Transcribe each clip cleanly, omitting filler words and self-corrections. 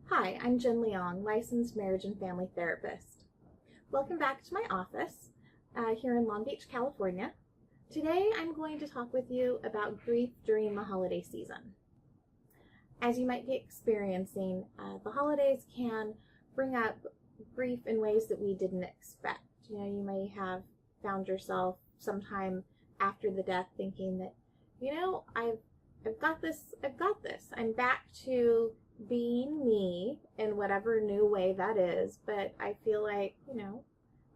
Hi, I'm Jen Leong, licensed marriage and family therapist. Welcome back to my office here in Long Beach, California. Today I'm going to talk with you about grief during the holiday season. As you might be experiencing, the holidays can bring up grief in ways that we didn't expect. You may have found yourself sometime after the death thinking that, I've got this. I'm back to being me in whatever new way that is, but I feel like,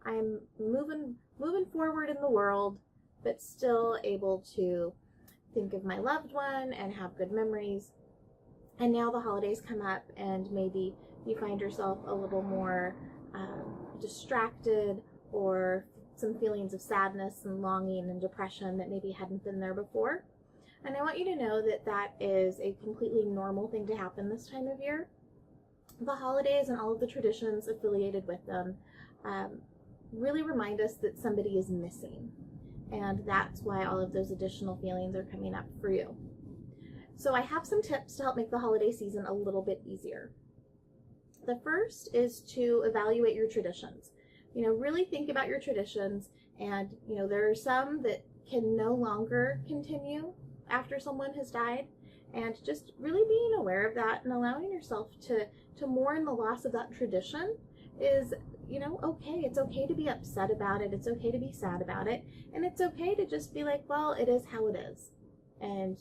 I'm moving forward in the world, but still able to think of my loved one and have good memories. And now the holidays come up and maybe you find yourself a little more distracted, or some feelings of sadness and longing and depression that maybe hadn't been there before. And I want you to know that that is a completely normal thing to happen this time of year. The holidays and all of the traditions affiliated with them really remind us that somebody is missing. And that's why all of those additional feelings are coming up for you. So I have some tips to help make the holiday season a little bit easier. The first is to evaluate your traditions. Really think about your traditions, and there are some that can no longer continue after someone has died, and just really being aware of that and allowing yourself to mourn the loss of that tradition is, okay. It's okay to be upset about it. It's okay to be sad about it. And it's okay to just be like, well, it is how it is. And,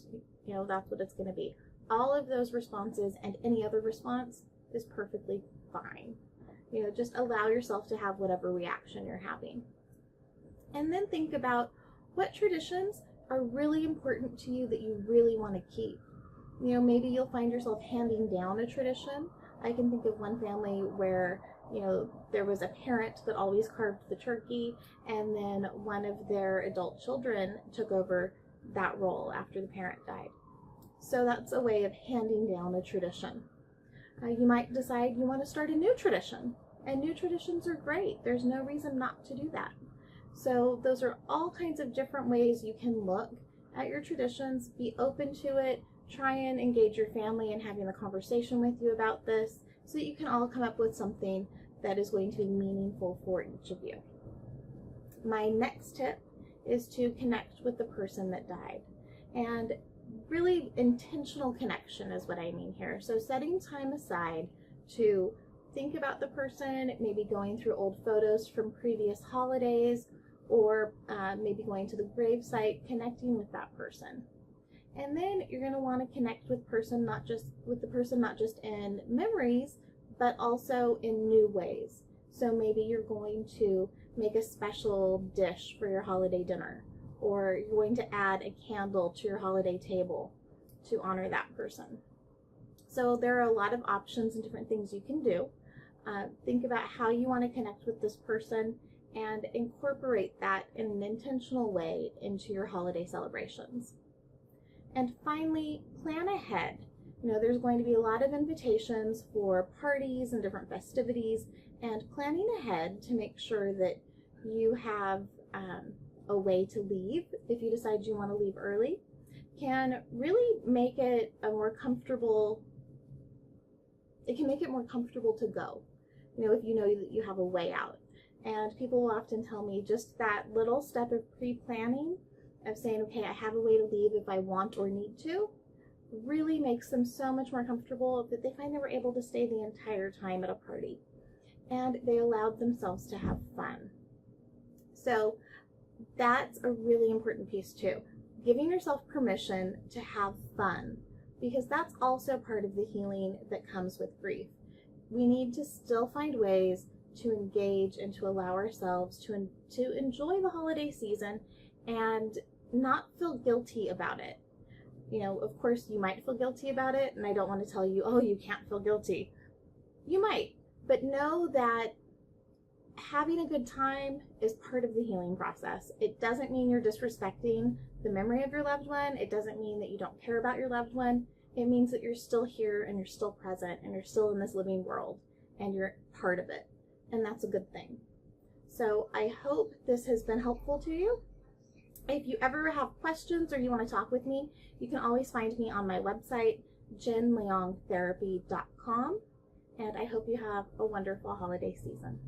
that's what it's going to be. All of those responses and any other response is perfectly fine. Just allow yourself to have whatever reaction you're having. And then think about what traditions are really important to you that you really want to keep. Maybe you'll find yourself handing down a tradition. I can think of one family where, there was a parent that always carved the turkey, and then one of their adult children took over that role after the parent died. So that's a way of handing down a tradition. You might decide you want to start a new tradition, and new traditions are great. There's no reason not to do that. So those are all kinds of different ways you can look at your traditions, be open to it, try and engage your family in having a conversation with you about this so that you can all come up with something that is going to be meaningful for each of you. My next tip is to connect with the person that died. And really intentional connection is what I mean here. So setting time aside to think about the person, maybe going through old photos from previous holidays, or maybe going to the gravesite, connecting with that person. And then you're going to want to connect with the person not just in memories, but also in new ways. So maybe you're going to make a special dish for your holiday dinner, or you're going to add a candle to your holiday table to honor that person. So there are a lot of options and different things you can do. Think about how you want to connect with this person and incorporate that in an intentional way into your holiday celebrations. And finally, plan ahead. There's going to be a lot of invitations for parties and different festivities, and planning ahead to make sure that you have a way to leave if you decide you want to leave early can really make it more comfortable to go, if you know that you have a way out. And people will often tell me just that little step of pre-planning, of saying, okay, I have a way to leave if I want or need to, really makes them so much more comfortable that they find they were able to stay the entire time at a party. And they allowed themselves to have fun. So that's a really important piece too. Giving yourself permission to have fun, because that's also part of the healing that comes with grief. We need to still find ways to engage and to allow ourselves to enjoy the holiday season and not feel guilty about it. Of course you might feel guilty about it, and I don't want to tell you, oh, you can't feel guilty. You might, but know that having a good time is part of the healing process. It doesn't mean you're disrespecting the memory of your loved one. It doesn't mean that you don't care about your loved one. It means that you're still here and you're still present and you're still in this living world and you're part of it. And that's a good thing. So I hope this has been helpful to you. If you ever have questions or you want to talk with me, you can always find me on my website, jenleongtherapy.com. and I hope you have a wonderful holiday season.